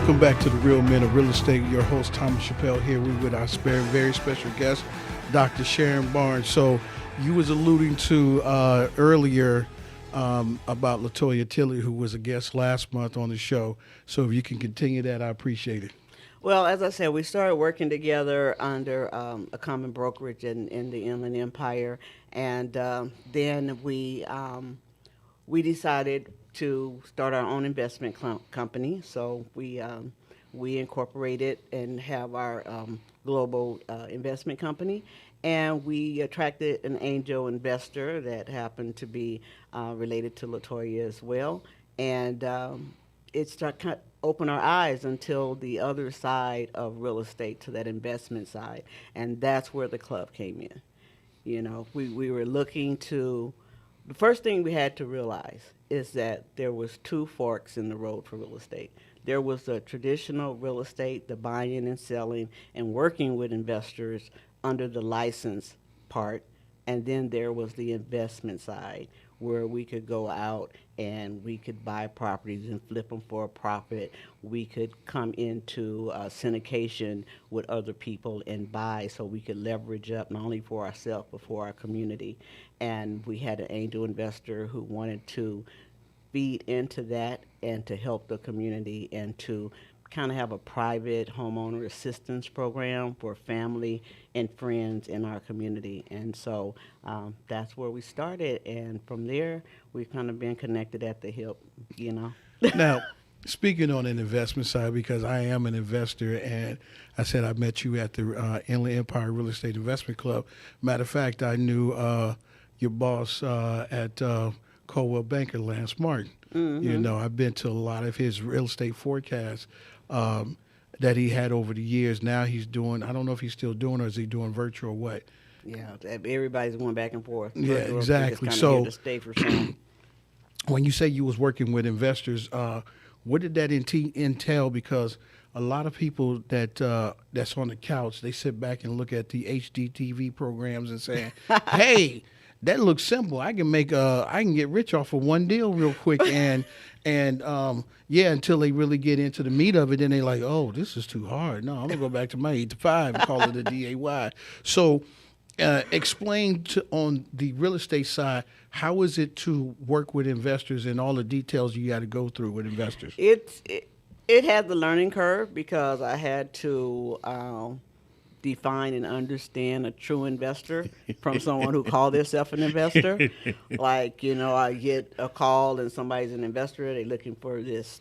Welcome back to the Real Men of Real Estate. Your host, Thomas Chappell, here. We with our very special guest, Dr. Sharon Barnes. So you was alluding to earlier about LaToya Tilley, who was a guest last month on the show. So if you can continue that, I appreciate it. Well, as I said, we started working together under a common brokerage in the Inland Empire, and then we decided to start our own investment company. So we incorporated and have our global investment company, and we attracted an angel investor that happened to be related to LaToya as well, and it started open our eyes until the other side of real estate, to that investment side, and that's where the club came in. You know, we were looking to, the first thing we had to realize is that there was two forks in the road for real estate. There was the traditional real estate, the buying and selling and working with investors under the license part, and then there was the investment side, where we could go out and we could buy properties and flip them for a profit. We could come into syndication with other people and buy, so we could leverage up not only for ourselves but for our community. And we had an angel investor who wanted to feed into that and to help the community and to kind of have a private homeowner assistance program for family and friends in our community. And so that's where we started. And from there, we've kind of been connected at the hip, you know. Now, speaking on an investment side, because I am an investor, and I said I met you at the Inland Empire Real Estate Investment Club. Matter of fact, I knew your boss at Coldwell Banker, Lance Martin. Mm-hmm. You know, I've been to a lot of his real estate forecasts that he had over the years. Now he's doing, I don't know if he's still doing, or is he doing virtual or what? Yeah, everybody's going back and forth. Yeah, exactly. So to stay for some. When you say you was working with investors, what did that entail? Because a lot of people that that's on the couch, they sit back and look at the HDTV programs and say, hey, that looks simple. I can get rich off of one deal real quick, and until they really get into the meat of it, then they like, oh, this is too hard. No, I'm gonna go back to my 8 to 5 and call it a DAY. So, explain on the real estate side, how is it to work with investors and all the details you got to go through with investors? It had the learning curve, because I had to define and understand a true investor from someone who called themselves an investor. Like, you know, I get a call and somebody's an investor. They're looking for these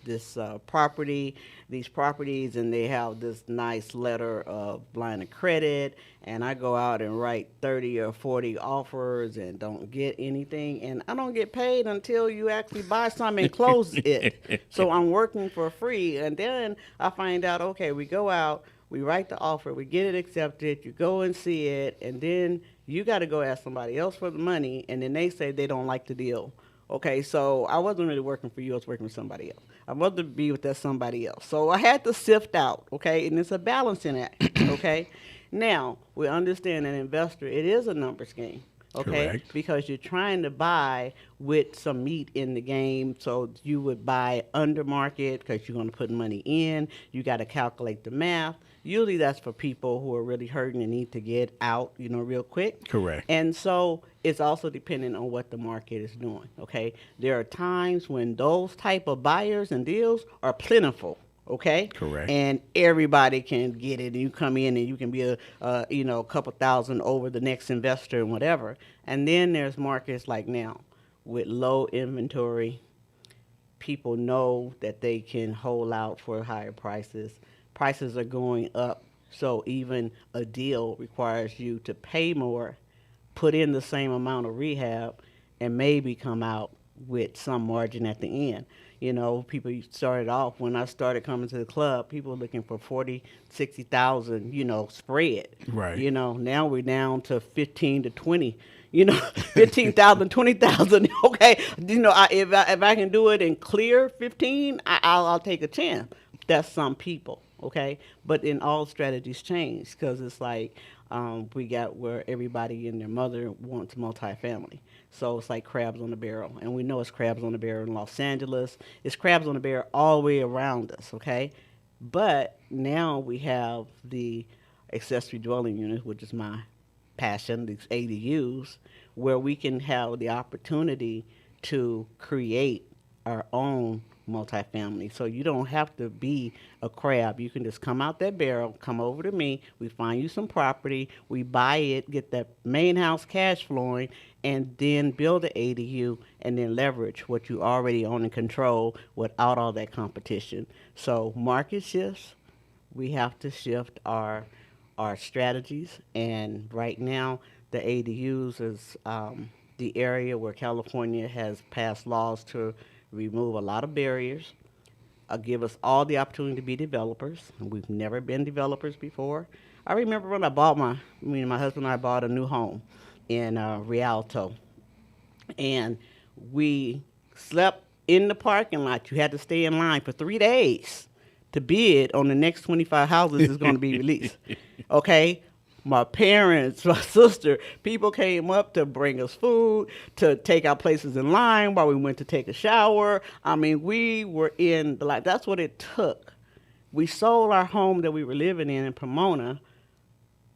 properties, and they have this nice letter of line of credit. And I go out and write 30 or 40 offers and don't get anything. And I don't get paid until you actually buy something and close it. So I'm working for free. And then I find out, okay, we go out, we write the offer, we get it accepted, you go and see it, and then you got to go ask somebody else for the money, and then they say they don't like the deal. Okay, so I wasn't really working for you, I was working with somebody else. I'd rather be with that somebody else. So I had to sift out, okay, and it's a balancing act, okay? Now, we understand an investor, it is a numbers game. Okay, correct. Because you're trying to buy with some meat in the game, so you would buy under market because you're going to put money in. You got to calculate the math. Usually that's for people who are really hurting and need to get out, you know, real quick. Correct. And so it's also dependent on what the market is doing, okay? There are times when those type of buyers and deals are plentiful. Okay. Correct. And everybody can get it, and you come in and you can be a couple thousand over the next investor and whatever. And then there's markets like now with low inventory. People know that they can hold out for higher prices. Prices are going up, so even a deal requires you to pay more, put in the same amount of rehab, and maybe come out with some margin at the end. You know, people started off, when I started coming to the club, people were looking for 40, 60,000, you know, spread. Right. You know, now we're down to 15 to 20, you know, 15,000, 20,000. Okay. You know, if I can do it in clear 15, I'll take a 10. That's some people. Okay. But then all strategies change, because it's like, we got where everybody and their mother wants multifamily. So it's like crabs on the barrel. And we know it's crabs on the barrel in Los Angeles. It's crabs on the barrel all the way around us, okay? But now we have the accessory dwelling unit, which is my passion, these ADUs, where we can have the opportunity to create our own multifamily. So you don't have to be a crab. You can just come out that barrel, come over to me, we find you some property, we buy it, get that main house cash flowing, and then build the ADU and then leverage what you already own and control without all that competition. So market shifts, we have to shift our strategies. And right now, the ADUs is the area where California has passed laws to remove a lot of barriers, give us all the opportunity to be developers. We've never been developers before. I remember when my husband and I bought a new home in Rialto, and we slept in the parking lot. You had to stay in line for 3 days to bid on the next 25 houses that's going to be released. Okay? My parents, my sister, people came up to bring us food, to take our places in line while we went to take a shower. I mean, we were in the line. That's what it took. We sold our home that we were living in Pomona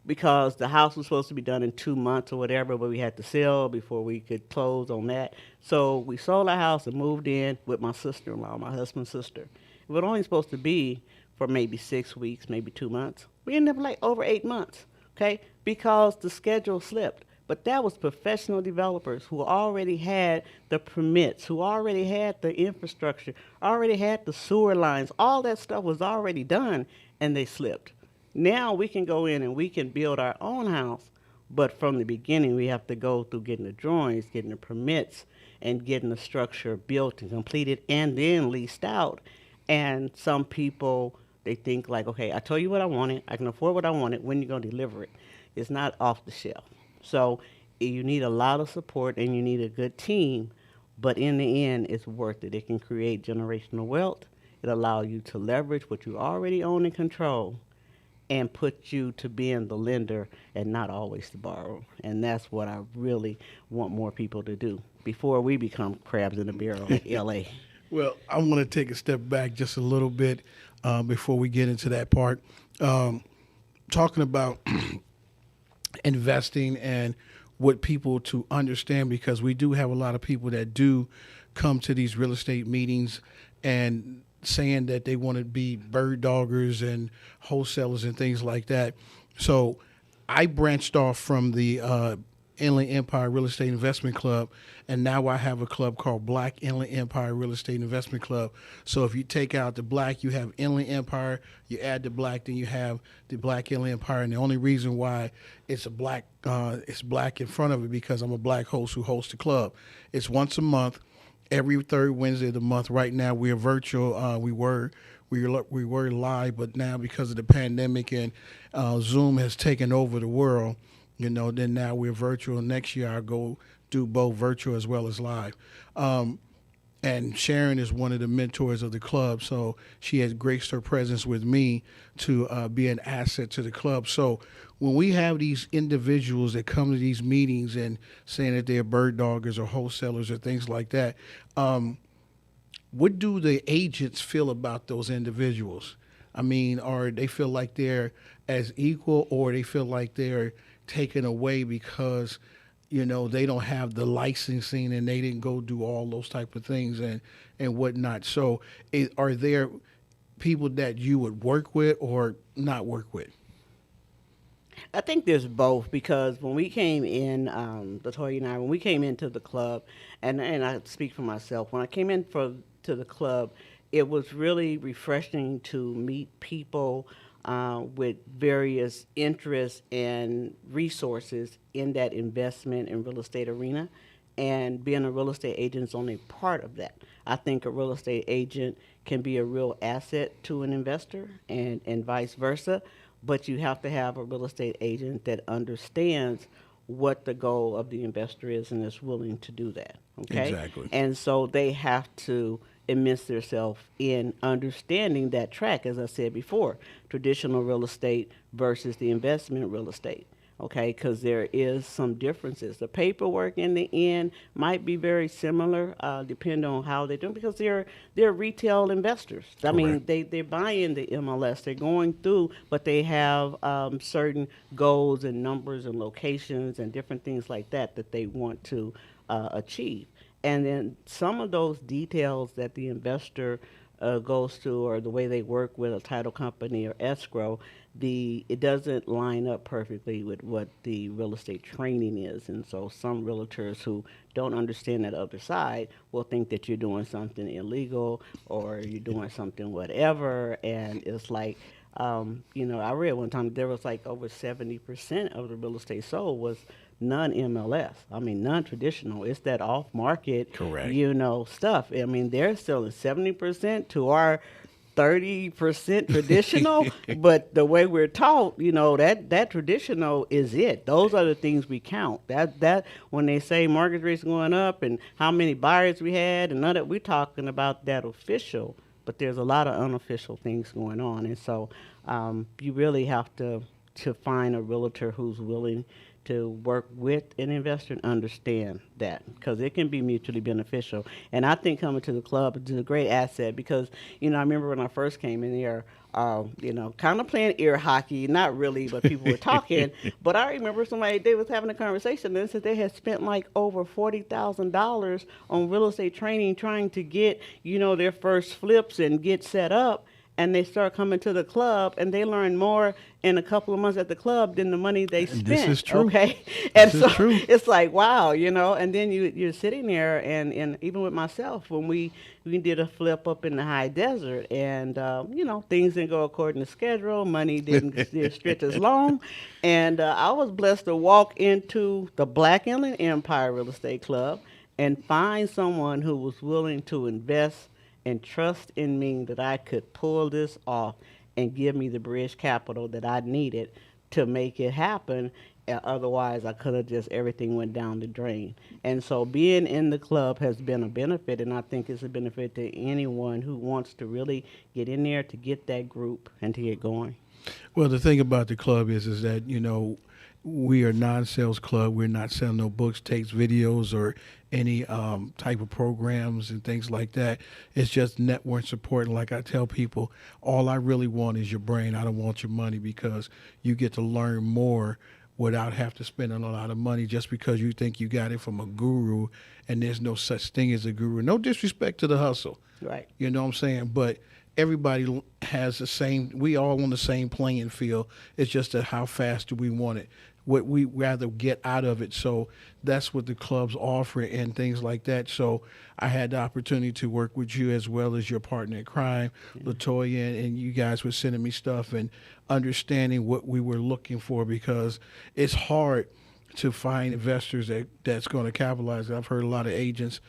because the house was supposed to be done in 2 months or whatever, but we had to sell before we could close on that. So we sold our house and moved in with my sister-in-law, my husband's sister. It was only supposed to be for maybe 6 weeks, maybe 2 months. We ended up like over 8 months, okay, because the schedule slipped. But that was professional developers who already had the permits, who already had the infrastructure, already had the sewer lines. All that stuff was already done, and they slipped. Now we can go in and we can build our own house, but from the beginning we have to go through getting the drawings, getting the permits, and getting the structure built and completed and then leased out. And some people, they think like, okay, I told you what I wanted, I can afford what I wanted, when you going to deliver it? It's not off the shelf. So you need a lot of support and you need a good team, but in the end, it's worth it. It can create generational wealth. It allows you to leverage what you already own and control and put you to being the lender and not always the borrower. And that's what I really want more people to do before we become crabs in the barrel like LA. Well, I want to take a step back just a little bit before we get into that part. Talking about investing and what people to understand, because we do have a lot of people that do come to these real estate meetings and saying that they want to be bird doggers and wholesalers and things like that. So I branched off from the Inland Empire Real Estate Investment Club, and now I have a club called Black Inland Empire Real Estate Investment Club. So if you take out the black, you have Inland Empire, you add the black, then you have the Black Inland Empire. And the only reason why it's black in front of it, because I'm a black host who hosts the club. It's once a month, every third Wednesday of the month. Right now we are virtual. We were live, but now because of the pandemic and Zoom has taken over the world, then now we're virtual. Next year I'll go do both virtual as well as live. And Sharon is one of the mentors of the club, so she has graced her presence with me to be an asset to the club. So when we have these individuals that come to these meetings and saying that they're bird doggers or wholesalers or things like that, what do the agents feel about those individuals? I mean, or they feel like they're as equal, or they feel like they're taken away because they don't have the licensing and they didn't go do all those type of things and whatnot. So are there people that you would work with or not work with? I think there's both, because when we came in, Latoya and I, when we came into the club, and I speak for myself, when I came in to the club, it was really refreshing to meet people with various interests and resources in that investment and real estate arena. And being a real estate agent is only part of that. I think a real estate agent can be a real asset to an investor and vice versa, but you have to have a real estate agent that understands what the goal of the investor is and is willing to do that. Okay? Exactly. And so they have to immerse themselves in understanding that track, as I said before, traditional real estate versus the investment real estate. okay, because there is some differences. The paperwork in the end might be very similar, depending on how they do it, because they're retail investors. I mean, Correct. they're buying the MLS, they're going through, but they have certain goals and numbers and locations and different things like that that they want to achieve. And then some of those details that the investor goes to, or the way they work with a title company or escrow, it doesn't line up perfectly with what the real estate training is. And so some realtors who don't understand that other side will think that you're doing something illegal or you're doing something whatever. And it's like, I read one time there was like over 70% of the real estate sold was non-MLS. I mean, non-traditional. It's that off-market, Correct. Stuff. I mean, they're selling 70% to our 30% traditional, but the way we're taught, that traditional is it. Those are the things we count. That when they say mortgage rates going up and how many buyers we had and none of we're talking about that official, but there's a lot of unofficial things going on, and so you really have to find a realtor who's willing to work with an investor and understand that, because it can be mutually beneficial. And I think coming to the club is a great asset because, I remember when I first came in here, kind of playing air hockey, not really, but people were talking. But I remember they was having a conversation and said they had spent like over $40,000 on real estate training trying to get, their first flips and get set up. And they start coming to the club, and they learn more in a couple of months at the club than the money they spent. This is true. Okay, and this so is true. it's like wow, And then you're sitting there, and even with myself, when we did a flip up in the high desert, and things didn't go according to schedule, money didn't stretch as long, and I was blessed to walk into the Black Inland Empire Real Estate Club and find someone who was willing to invest and trust in me that I could pull this off and give me the bridge capital that I needed to make it happen. Otherwise, I could have everything went down the drain. And so being in the club has been a benefit, and I think it's a benefit to anyone who wants to really get in there to get that group and to get going. Well, the thing about the club is that, we are non-sales club. We're not selling no books, tapes, videos, or any type of programs and things like that. It's just network support. And like I tell people, all I really want is your brain. I don't want your money, because you get to learn more without have to spend a lot of money just because you think you got it from a guru, and there's no such thing as a guru. No disrespect to the hustle. Right. You know what I'm saying? But everybody has the same, we all on the same playing field. It's just that how fast do we want it? What we rather get out of it. So that's what the clubs offer and things like that. So I had the opportunity to work with you as well as your partner in crime, LaToya, and you guys were sending me stuff and understanding what we were looking for, because it's hard to find investors that's going to capitalize. I've heard a lot of agents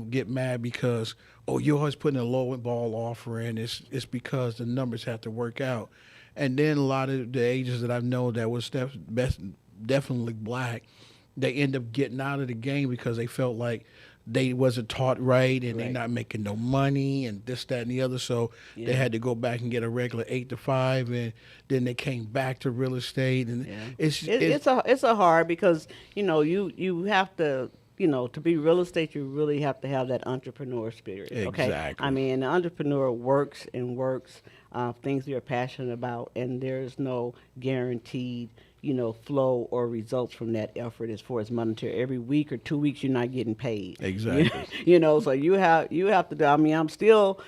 get mad because, you're always putting a low ball offer in. It's because the numbers have to work out. And then a lot of the agents that I know that was definitely black, they end up getting out of the game because they felt like they wasn't taught right, and they're not making no money and this, that, and the other. So they had to go back and get a regular 8 to 5, and then they came back to real estate. And it's a hard, because you have to. To be real estate, you really have to have that entrepreneur spirit. Okay? Exactly. I mean, the entrepreneur works things you're passionate about, and there's no guaranteed, flow or results from that effort as far as monetary. Every week or 2 weeks, you're not getting paid. Exactly. So you have to do. I mean, I'm still,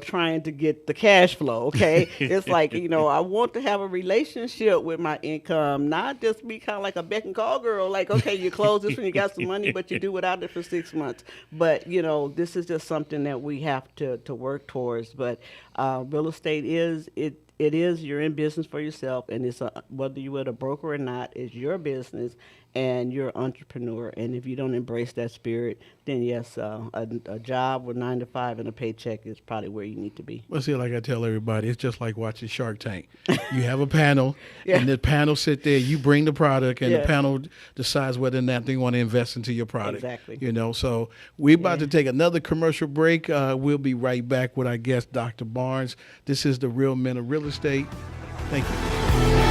trying to get the cash flow. Okay, it's like, I want to have a relationship with my income, not just be kind of like a beck and call girl. Like, okay, you close this when you got some money, but you do without it for 6 months. But this is just something that we have to work towards. But real estate is you're in business for yourself, and whether you're with a broker or not, it's your business, and you're an entrepreneur. And if you don't embrace that spirit, then yes, a job with 9 to 5 and a paycheck is probably where you need to be. Well, see, like I tell everybody, it's just like watching Shark Tank. You have a panel, and the panel sit there. You bring the product, and the panel decides whether or not they want to invest into your product. Exactly. So we're about to take another commercial break. We'll be right back with our guest, Dr. Barnes. This is the Real Men of Real Estate. Thank you.